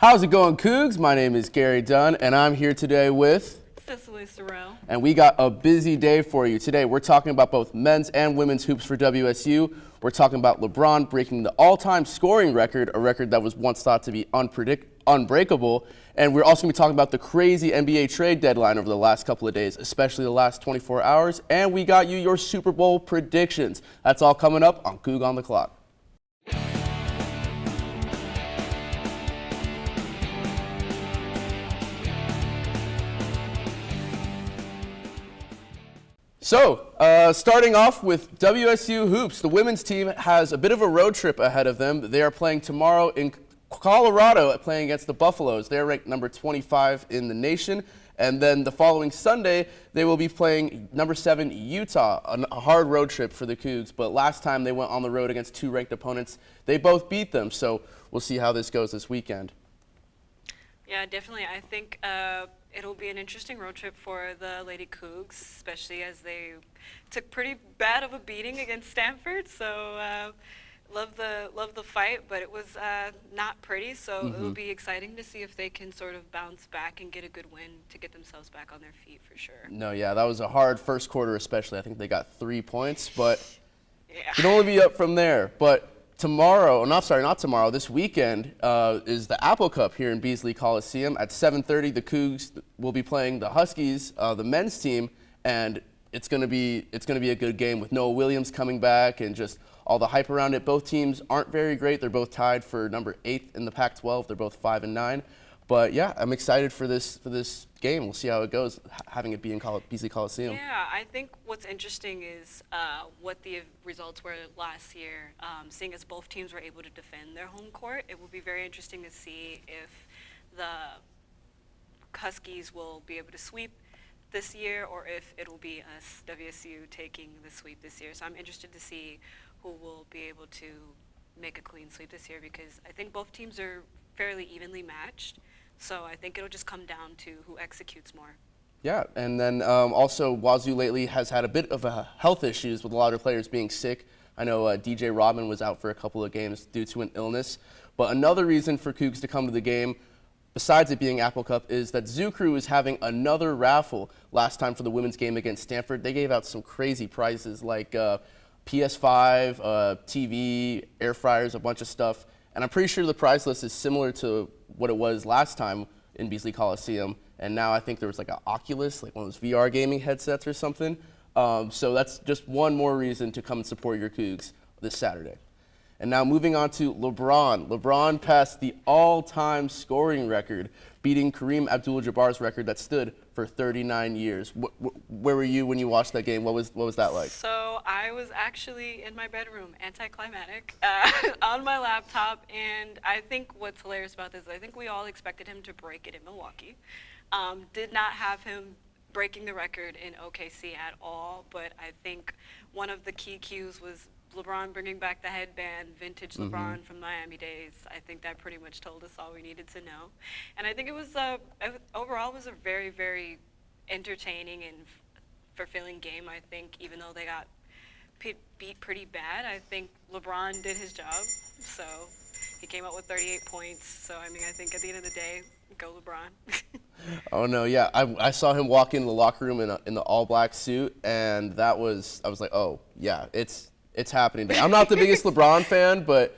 How's it going, Cougs? My name is Gary Dunn, and I'm here today with Sically Sorrell. And we got a busy day for you. Today, we're talking about both men's and women's hoops for WSU. We're talking about LeBron breaking the all-time scoring record, a record that was once thought to be unbreakable. And we're also going to be talking about the crazy NBA trade deadline over the last couple of days, especially the last 24 hours. And we got you your Super Bowl predictions. That's all coming up on Coug on the Clock. So, starting off with WSU hoops, the women's team has a bit of a road trip ahead of them. They are playing tomorrow in Colorado, playing against the Buffaloes. They're ranked number 25 in the nation. And then the following Sunday, they will be playing number 7 Utah, a hard road trip for the Cougs. But last time they went on the road against two ranked opponents, they both beat them. So we'll see how this goes this weekend. Yeah, definitely. I think it'll be an interesting road trip for the Lady Cougs, especially as they took pretty bad of a beating against Stanford. So love the fight, but it was not pretty. So it'll be exciting to see if they can sort of bounce back and get a good win to get themselves back on their feet for sure. No, yeah, that was a hard first quarter, especially. I think they got 3 points, but yeah. it can only be up from there. But tomorrow, not tomorrow, this weekend is the Apple Cup here in Beasley Coliseum. At 7:30, the Cougs will be playing the Huskies, the men's team, and it's going to be a good game with Noah Williams coming back and just all the hype around it. Both teams aren't very great. They're both tied for number 8 in the Pac-12. They're both 5-9. But yeah, I'm excited for this game. We'll see how it goes, having it be in Beasley Coliseum. Yeah, I think what's interesting is what the results were last year. Seeing as both teams were able to defend their home court, it will be very interesting to see if the Huskies will be able to sweep this year or if it will be us, WSU, taking the sweep this year. So I'm interested to see who will be able to make a clean sweep this year because I think both teams are fairly evenly matched. So I think it'll just come down to who executes more. Yeah, and then also Wazzu lately has had a bit of health issues with a lot of players being sick. I know DJ Rodman was out for a couple of games due to an illness. But another reason for Cougs to come to the game, besides it being Apple Cup, is that Zoo Crew is having another raffle. Last time for the women's game against Stanford, they gave out some crazy prizes like PS5, TV, air fryers, a bunch of stuff. And I'm pretty sure the prize list is similar to what it was last time in Beasley Coliseum. And now I think there was like an Oculus, like one of those VR gaming headsets or something. So that's just one more reason to come and support your Cougs this Saturday. And now moving on to LeBron. LeBron passed the all-time scoring record, beating Kareem Abdul-Jabbar's record that stood for 39 years. Where were you when you watched that game? What was that like? So I was actually in my bedroom, anticlimactic, on my laptop, and I think what's hilarious about this is I think we all expected him to break it in Milwaukee. Did not have him breaking the record in OKC at all, but I think one of the key cues was LeBron bringing back the headband, vintage LeBron from Miami days. I think that pretty much told us all we needed to know. And I think it was, overall, was a very, very entertaining and fulfilling game. I think even though they got beat pretty bad, I think LeBron did his job. So he came out with 38 points. So, I mean, I think at the end of the day, go LeBron. Oh, no, yeah. I saw him walk in the locker room in the all-black suit, and I was like, oh, yeah, it's happening today. I'm not the biggest LeBron fan, but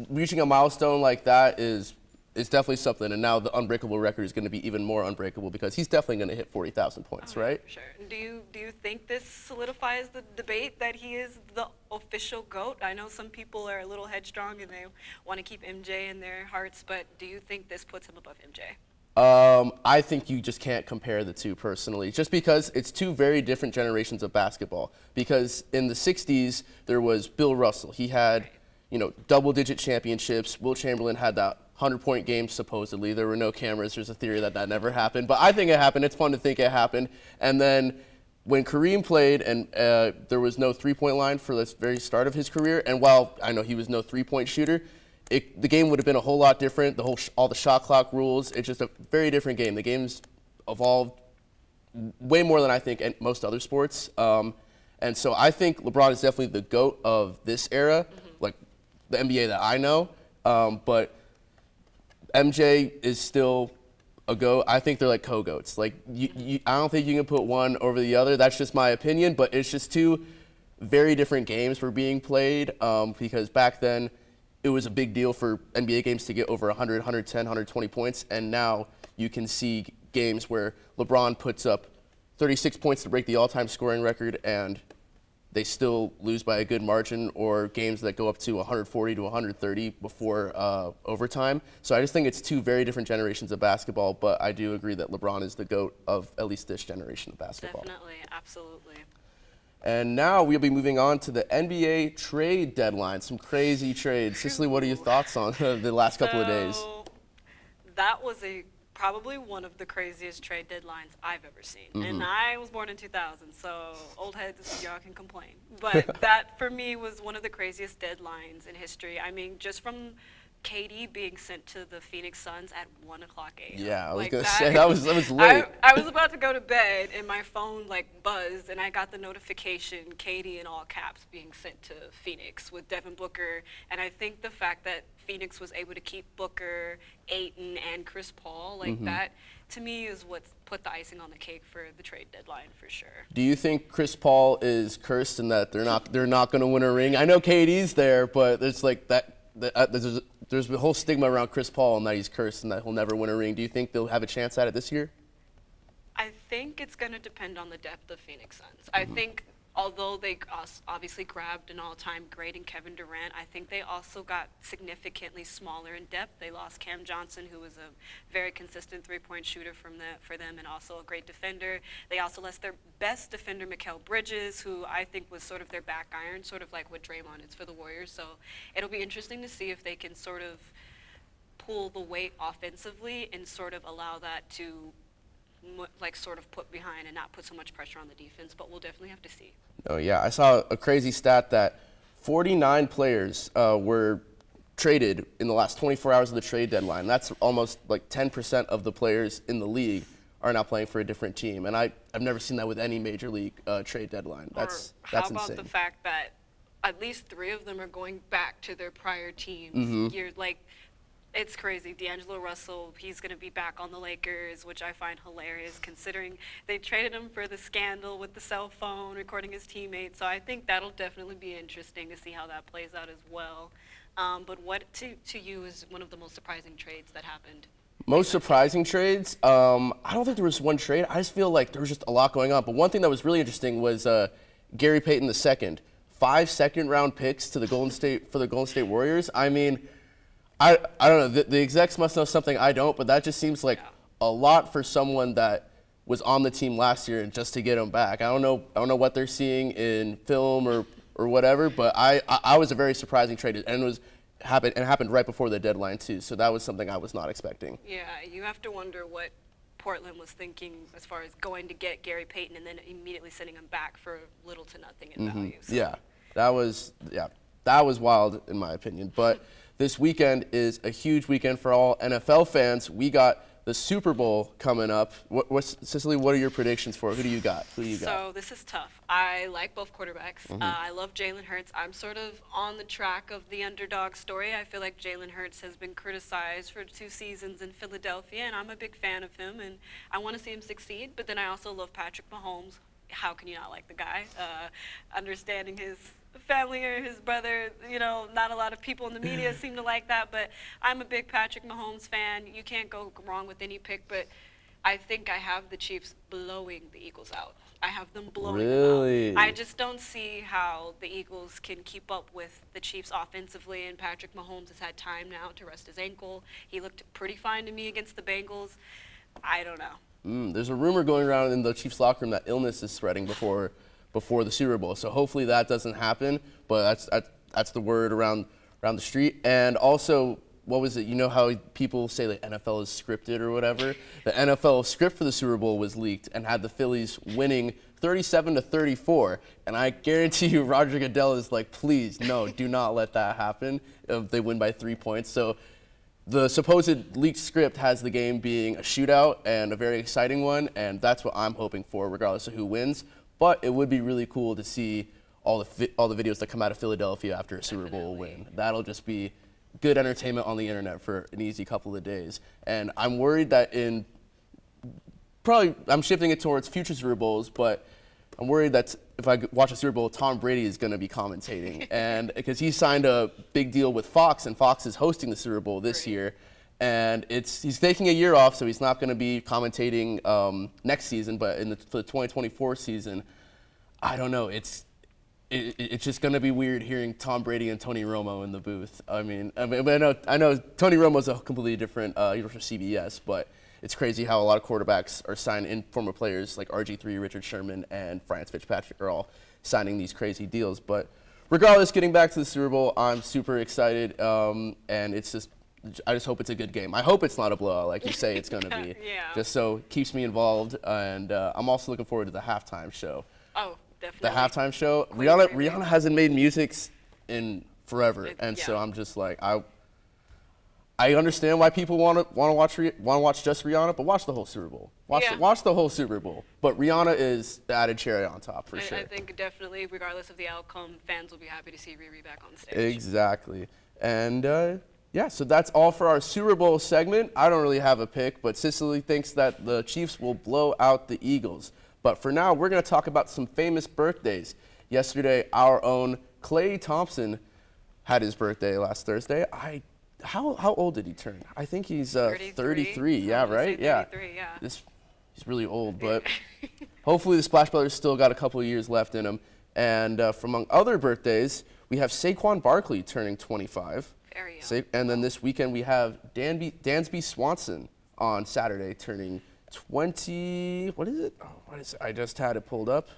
reaching a milestone like that is definitely something. And now the unbreakable record is going to be even more unbreakable because he's definitely going to hit 40,000 points, right? Sure. Do you think this solidifies the debate that he is the official GOAT? I know some people are a little headstrong and they want to keep MJ in their hearts, but do you think this puts him above MJ? I think you just can't compare the two personally, just because it's two very different generations of basketball. Because in the 60s, there was Bill Russell. He had, double-digit championships. Will Chamberlain had that 100-point game, supposedly. There were no cameras. There's a theory that never happened. But I think it happened. It's fun to think it happened. And then when Kareem played and there was no three-point line for the very start of his career, and while I know he was no three-point shooter, the game would have been a whole lot different. All the shot clock rules. It's just a very different game. The game's evolved way more than I think in most other sports. And so I think LeBron is definitely the GOAT of this era, like the NBA that I know. But MJ is still a GOAT. I think they're like co-GOATs. Like, I don't think you can put one over the other. That's just my opinion, but it's just two very different games were being played because back then it was a big deal for NBA games to get over 100, 110, 120 points, and now you can see games where LeBron puts up 36 points to break the all-time scoring record and they still lose by a good margin, or games that go up to 140 to 130 before overtime. So I just think it's two very different generations of basketball, but I do agree that LeBron is the GOAT of at least this generation of basketball. Definitely, absolutely. And now we'll be moving on to the NBA trade deadline. Some crazy trades. Cicely, what are your thoughts on the last couple of days? That was probably one of the craziest trade deadlines I've ever seen. And I was born in 2000, so old heads, y'all can complain. But that, for me, was one of the craziest deadlines in history. I mean, just from KD being sent to the Phoenix Suns at 1 o'clock a.m. Yeah, I was going to say, that was late. I was about to go to bed, and my phone, buzzed, and I got the notification, KD in all caps, being sent to Phoenix with Devin Booker. And I think the fact that Phoenix was able to keep Booker, Ayton, and Chris Paul, that, to me, is what's put the icing on the cake for the trade deadline, for sure. Do you think Chris Paul is cursed in that they're not going to win a ring? I know KD's there, but it's like that. There's a whole stigma around Chris Paul and that he's cursed and that he'll never win a ring. Do you think they'll have a chance at it this year? I think it's going to depend on the depth of Phoenix Suns. I think although they obviously grabbed an all-time great in Kevin Durant, I think they also got significantly smaller in depth. They lost Cam Johnson, who was a very consistent three-point shooter for them and also a great defender. They also lost their best defender, Mikal Bridges, who I think was sort of their back iron, sort of like what Draymond is for the Warriors. So it'll be interesting to see if they can sort of pull the weight offensively and sort of allow that to sort of put behind and not put so much pressure on the defense, but we'll definitely have to see. Oh, yeah. I saw a crazy stat that 49 players were traded in the last 24 hours of the trade deadline. That's almost 10% of the players in the league are now playing for a different team, and I've never seen that with any major league trade deadline. That's how about insane. The fact that at least 3 of them are going back to their prior teams? It's crazy. D'Angelo Russell, he's going to be back on the Lakers, which I find hilarious considering they traded him for the scandal with the cell phone recording his teammates. So I think that'll definitely be interesting to see how that plays out as well. But what to you is one of the most surprising trades that happened? Most surprising trades? I don't think there was one trade. I just feel like there was just a lot going on. But one thing that was really interesting was Gary Payton II. 5 second-round picks to the Golden State Warriors. I mean, I don't know. The execs must know something I don't, but that just seems like a lot for someone that was on the team last year and just to get him back. I don't know what they're seeing in film or whatever, but I was a very surprising trade, and it happened right before the deadline too. So that was something I was not expecting. Yeah, you have to wonder what Portland was thinking as far as going to get Gary Payton and then immediately sending him back for little to nothing in value. So. Yeah, that was wild in my opinion, but. This weekend is a huge weekend for all NFL fans. We got the Super Bowl coming up. Cicely, what are your predictions for it? Who do you got? So this is tough. I like both quarterbacks. I love Jalen Hurts. I'm sort of on the track of the underdog story. I feel like Jalen Hurts has been criticized for 2 seasons in Philadelphia, and I'm a big fan of him, and I want to see him succeed. But then I also love Patrick Mahomes. How can you not like the guy? Understanding his family or his brother, not a lot of people in the media seem to like that, but I'm a big Patrick Mahomes fan. You can't go wrong with any pick, but I think I have the Chiefs blowing the Eagles out. I have them blowing them out. I just don't see how the Eagles can keep up with the Chiefs offensively, and Patrick Mahomes has had time now to rest his ankle. He looked pretty fine to me against the Bengals. I don't know. There's a rumor going around in the Chiefs locker room that illness is spreading before the Super Bowl. So hopefully that doesn't happen, but that's the word around the street. And also, what was it? You know how people say the NFL is scripted or whatever? The NFL script for the Super Bowl was leaked and had the Phillies winning 37-34. And I guarantee you Roger Goodell is like, please, no, do not let that happen if they win by 3 points. So the supposed leaked script has the game being a shootout and a very exciting one, and that's what I'm hoping for regardless of who wins. But it would be really cool to see all the videos that come out of Philadelphia after a Super Bowl win. That'll just be good entertainment on the internet for an easy couple of days. And I'm worried that I'm shifting it towards future Super Bowls, but I'm worried that if I watch a Super Bowl, Tom Brady is going to be commentating, and because he signed a big deal with Fox, and Fox is hosting the Super Bowl this year, and he's taking a year off, so he's not going to be commentating next season, but for the 2024 season, I don't know. It's just going to be weird hearing Tom Brady and Tony Romo in the booth. I know Tony Romo's a completely different. He works for CBS, but it's crazy how a lot of quarterbacks are signed in, former players like RG3, Richard Sherman, and Franz Fitzpatrick are all signing these crazy deals. But regardless, getting back to the Super Bowl, I'm super excited, and I just hope it's a good game. I hope it's not a blowout like you say it's going to be, just so it keeps me involved. And I'm also looking forward to the halftime show. Oh, definitely. The halftime show. Rihanna hasn't made music in forever, so I'm just like I understand why people want to watch just Rihanna, but watch the whole Super Bowl. Watch the whole Super Bowl. But Rihanna is the added cherry on top for sure. I think definitely, regardless of the outcome, fans will be happy to see Riri back on stage. Exactly. And so that's all for our Super Bowl segment. I don't really have a pick, but Sicily thinks that the Chiefs will blow out the Eagles. But for now, we're going to talk about some famous birthdays. Yesterday, our own Klay Thompson had his birthday last Thursday. How old did he turn? I think he's 33. Yeah, right? 33, yeah. He's really old, but hopefully the Splash Brothers still got a couple of years left in him. And from among other birthdays, we have Saquon Barkley turning 25. Very young. And then this weekend we have Dansby Swanson on Saturday turning 20. What is it? I just had it pulled up.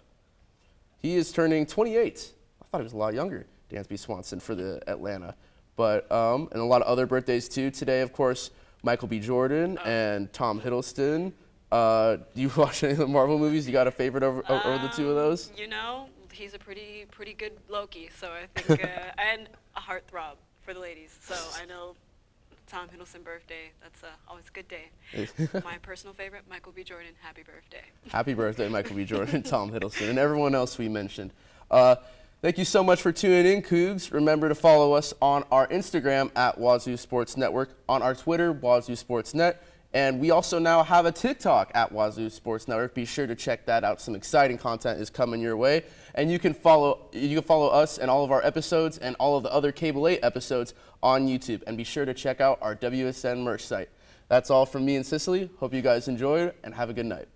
He is turning 28. I thought he was a lot younger, Dansby Swanson, for the Atlanta. But and a lot of other birthdays too. Today, of course, Michael B. Jordan and Tom Hiddleston. Do you watch any of the Marvel movies? You got a favorite over the two of those? You know, he's a pretty good Loki, so I think and a heartthrob for the ladies. So I know Tom Hiddleston birthday. That's always a good day. My personal favorite, Michael B. Jordan. Happy birthday. Happy birthday, Michael B. Jordan, Tom Hiddleston, and everyone else we mentioned. Thank you so much for tuning in, Cougs. Remember to follow us on our Instagram at Wazzu Sports Network, on our Twitter, Wazzu Sports Net, and we also now have a TikTok at Wazzu Sports Network. Be sure to check that out. Some exciting content is coming your way, and you can follow us and all of our episodes and all of the other Cable 8 episodes on YouTube. And be sure to check out our WSN merch site. That's all from me and Sicily. Hope you guys enjoyed, and have a good night.